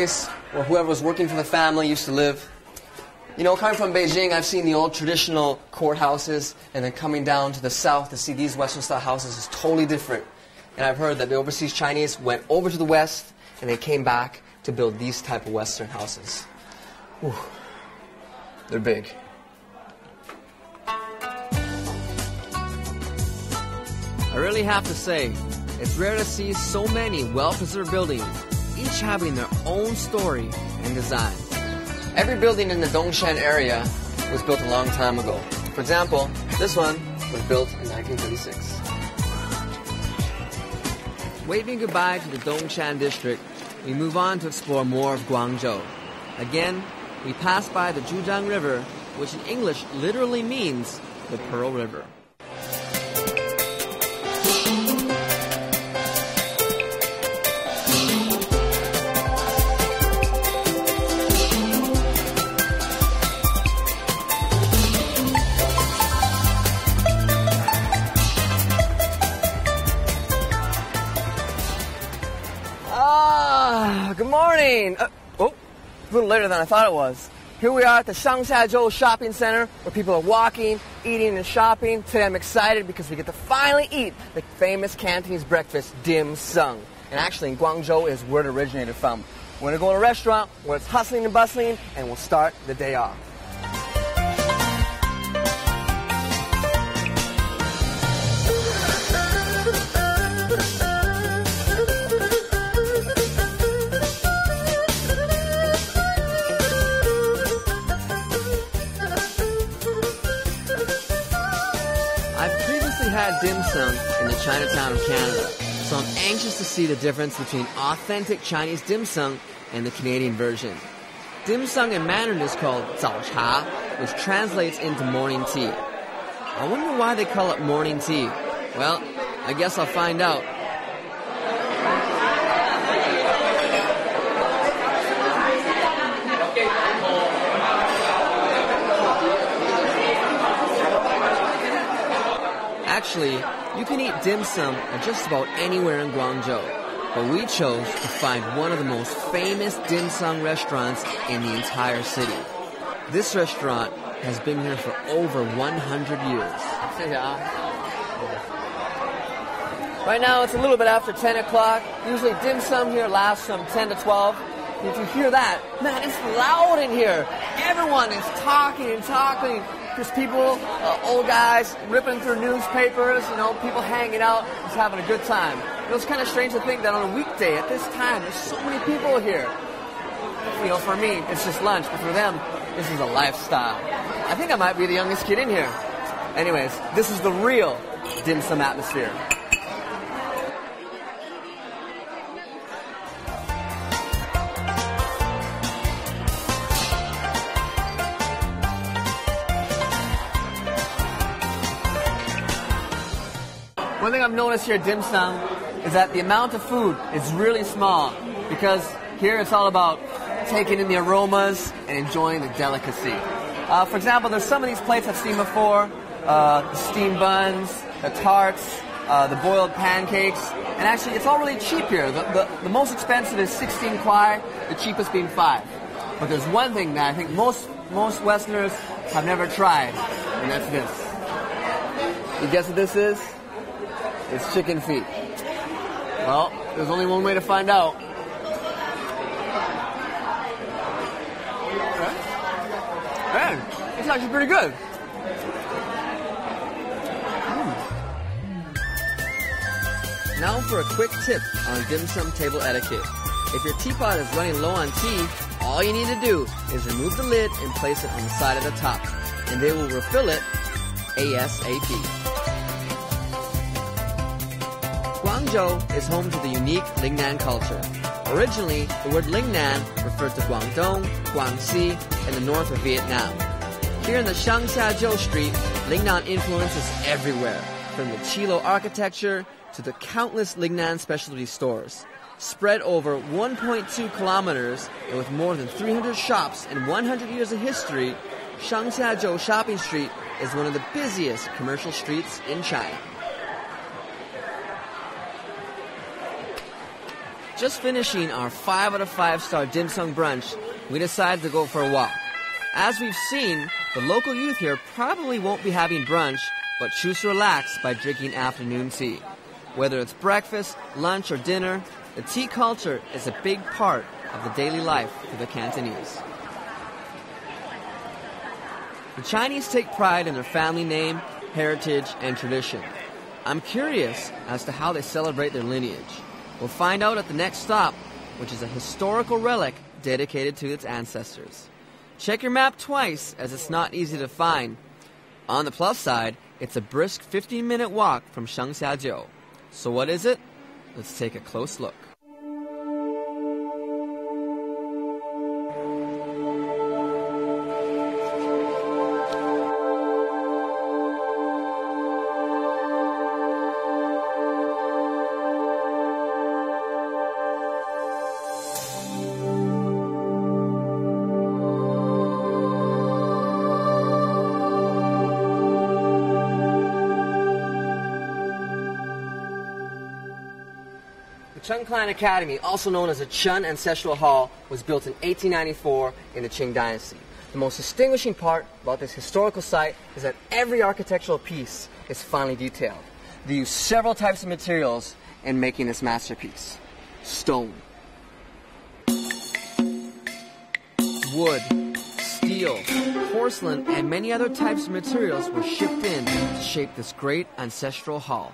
place where whoever was working for the family used to live. You know, coming from Beijing, I've seen the old traditional courthouses, and then coming down to the south to see these Western-style houses is totally different. And I've heard that the overseas Chinese went over to the West, and they came back to build these type of Western houses. Whew. They're big. I really have to say, it's rare to see so many well-preserved buildings, each having their own story and design. Every building in the Dongshan area was built a long time ago. For example, this one was built in 1936. Waving goodbye to the Dongshan district, we move on to explore more of Guangzhou. Again, we pass by the Zhujiang River, which in English literally means the Pearl River. Good morning! A little later than I thought it was. Here we are at the Shangxiazhou Shopping Center where people are walking, eating, and shopping. Today I'm excited because we get to finally eat the famous Cantonese breakfast, dim sum. And actually in Guangzhou is where it originated from. We're going to go to a restaurant where it's hustling and bustling, and we'll start the day off. Had dim sum in the Chinatown of Canada, so I'm anxious to see the difference between authentic Chinese dim sum and the Canadian version. Dim sum in Mandarin is called zao cha, which translates into morning tea. I wonder why they call it morning tea. Well, I guess I'll find out. Actually, you can eat dim sum at just about anywhere in Guangzhou, but we chose to find one of the most famous dim sum restaurants in the entire city. This restaurant has been here for over 100 years. Right now it's a little bit after 10 o'clock. Usually dim sum here lasts from 10 to 12. And if you hear that, man, it's loud in here. Everyone is talking and talking. There's people, old guys, ripping through newspapers, you know, people hanging out, just having a good time. It was kind of strange to think that on a weekday at this time, there's so many people here. You know, for me, it's just lunch, but for them, this is a lifestyle. I think I might be the youngest kid in here. Anyways, this is the real dim sum atmosphere. One thing I've noticed here at dim sum is that the amount of food is really small because here it's all about taking in the aromas and enjoying the delicacy. For example, there's some of these plates I've seen before, the steamed buns, the tarts, the boiled pancakes, and actually it's all really cheap here. The most expensive is 16 kwai, the cheapest being 5. But there's one thing that I think most Westerners have never tried, and that's this. You guess what this is? It's chicken feet. Well, there's only one way to find out. Man, it's actually pretty good. Now for a quick tip on dim sum table etiquette. If your teapot is running low on tea, all you need to do is remove the lid and place it on the side of the top, and they will refill it ASAP. Guangzhou is home to the unique Lingnan culture. Originally, the word Lingnan referred to Guangdong, Guangxi, and the north of Vietnam. Here in the Shangxiazhou Street, Lingnan influence is everywhere, from the Qilo architecture to the countless Lingnan specialty stores. Spread over 1.2 kilometers and with more than 300 shops and 100 years of history, Shangxiazhou Shopping Street is one of the busiest commercial streets in China. Just finishing our 5 out of 5-star dim sum brunch, we decided to go for a walk. As we've seen, the local youth here probably won't be having brunch, but choose to relax by drinking afternoon tea. Whether it's breakfast, lunch, or dinner, the tea culture is a big part of the daily life for the Cantonese. The Chinese take pride in their family name, heritage, and tradition. I'm curious as to how they celebrate their lineage. We'll find out at the next stop, which is a historical relic dedicated to its ancestors. Check your map twice, as it's not easy to find. On the plus side, it's a brisk 15-minute walk from Shengxiajiu. So what is it? Let's take a close look. The Chun Clan Academy, also known as the Chun Ancestral Hall, was built in 1894 in the Qing Dynasty. The most distinguishing part about this historical site is that every architectural piece is finely detailed. They use several types of materials in making this masterpiece. Stone, wood, steel, porcelain, and many other types of materials were shipped in to shape this great ancestral hall.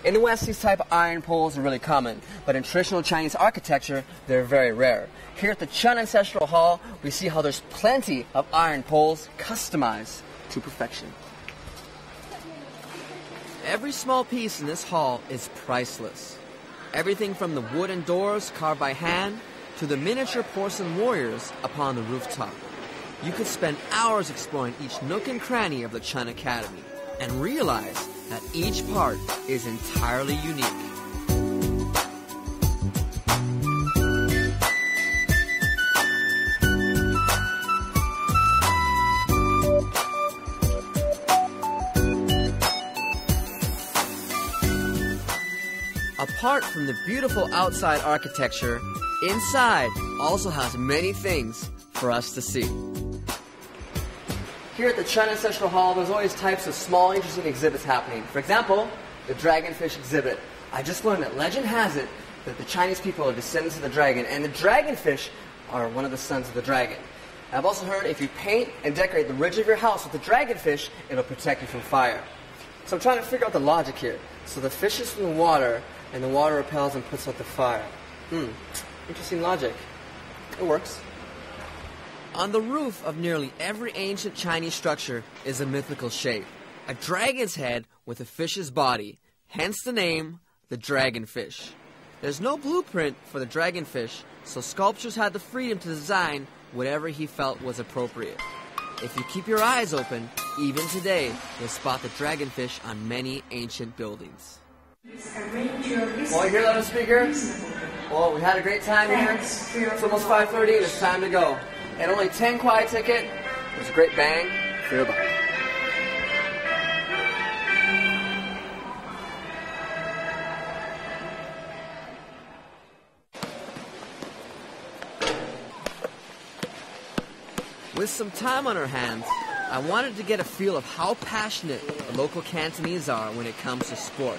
In the West, these type of iron poles are really common, but in traditional Chinese architecture, they're very rare. Here at the Chun Ancestral Hall, we see how there's plenty of iron poles customized to perfection. Every small piece in this hall is priceless. Everything from the wooden doors carved by hand to the miniature porcelain warriors upon the rooftop. You could spend hours exploring each nook and cranny of the Chun Academy and realize that each part is entirely unique. Apart from the beautiful outside architecture, inside also has many things for us to see. Here at the Chun Ancestral Hall, there's always types of small, interesting exhibits happening. For example, the dragonfish exhibit. I just learned that legend has it that the Chinese people are descendants of the dragon, and the dragonfish are one of the sons of the dragon. I've also heard if you paint and decorate the ridge of your house with the dragonfish, it'll protect you from fire. So I'm trying to figure out the logic here. So the fish is from the water, and the water repels and puts out the fire. Interesting logic. It works. On the roof of nearly every ancient Chinese structure is a mythical shape, a dragon's head with a fish's body, hence the name, the dragonfish. There's no blueprint for the dragonfish, so sculptors had the freedom to design whatever he felt was appropriate. If you keep your eyes open, even today, you'll spot the dragonfish on many ancient buildings. Well, here, loudspeaker. Well, we had a great time here. It's almost 5:30 and it's time to go. And only 10 quiet ticket. There's a great bang for your buck. With some time on our hands, I wanted to get a feel of how passionate the local Cantonese are when it comes to sport.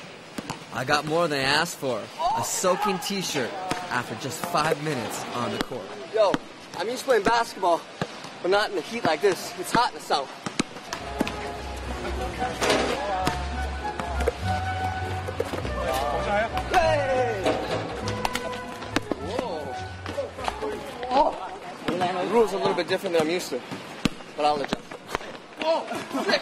I got more than I asked for, a soaking t-shirt after just 5 minutes on the court. Yo, I'm used to playing basketball, but not in the heat like this. It's hot in the south. Hey! Whoa. Oh. The rules are a little bit different than I'm used to, but I'll adjust. Oh, sick!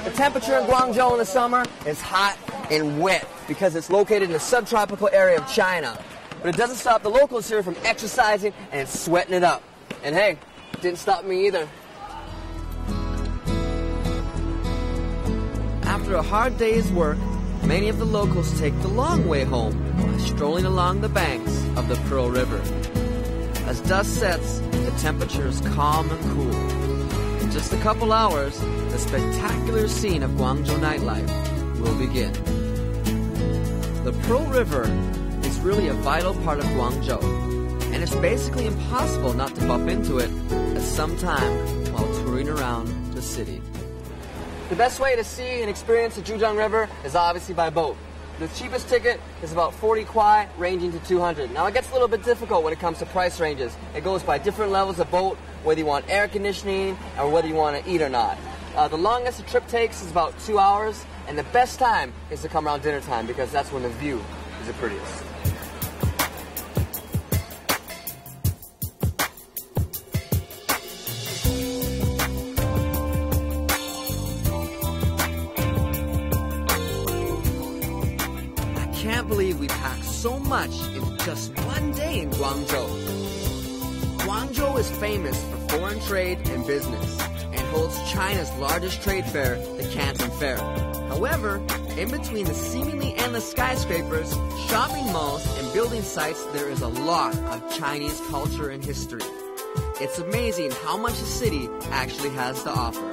The temperature in Guangzhou in the summer is hot and wet because it's located in the subtropical area of China. But it doesn't stop the locals here from exercising and sweating it up. And hey, it didn't stop me either. After a hard day's work, many of the locals take the long way home by strolling along the banks of the Pearl River. As dusk sets, the temperature is calm and cool. In just a couple hours, the spectacular scene of Guangzhou nightlife will begin. The Pearl River is really a vital part of Guangzhou, and it's basically impossible not to bump into it at some time while touring around the city. The best way to see and experience the Zhujiang River is obviously by boat. The cheapest ticket is about 40 kuai, ranging to 200. Now it gets a little bit difficult when it comes to price ranges. It goes by different levels of boat, whether you want air conditioning or whether you want to eat or not. The longest the trip takes is about 2 hours, and the best time is to come around dinner time because that's when the view is the prettiest. I can't believe we packed so much in just one day in Guangzhou. Guangzhou is famous for foreign trade and business and holds China's largest trade fair, the Canton Fair. However, in between the seemingly endless skyscrapers, shopping malls, and building sites, there is a lot of Chinese culture and history. It's amazing how much the city actually has to offer.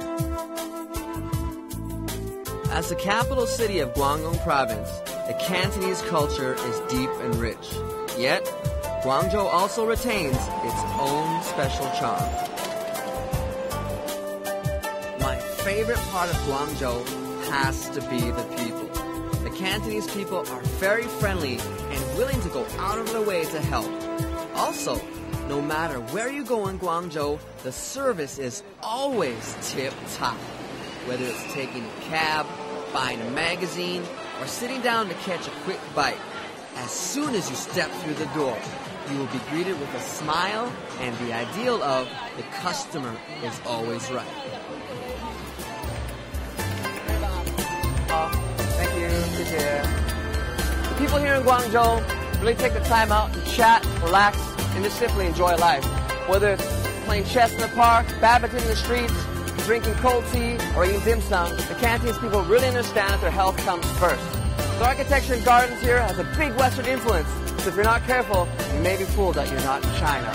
As the capital city of Guangdong Province, the Cantonese culture is deep and rich. Yet, Guangzhou also retains its own special charm. My favorite part of Guangzhou has to be the people. The Cantonese people are very friendly and willing to go out of their way to help. Also, no matter where you go in Guangzhou, the service is always tip-top. Whether it's taking a cab, buying a magazine, or sitting down to catch a quick bite, as soon as you step through the door, you will be greeted with a smile and the ideal of the customer is always right. Thank you. The people here in Guangzhou really take the time out to chat, relax, and just simply enjoy life. Whether it's playing chess in the park, badminton in the streets, drinking cold tea, or eating dim sum, the Cantonese people really understand that their health comes first. The architecture and gardens here has a big Western influence, so if you're not careful, you may be fooled that you're not in China.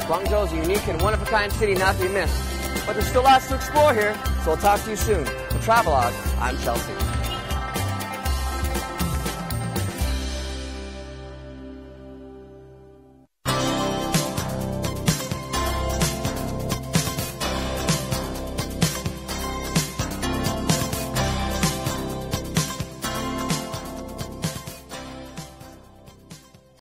Guangzhou is a unique and one-of-a-kind city not to be missed. But there's still lots to explore here, so I'll talk to you soon. For Travelogue, I'm Chelsea.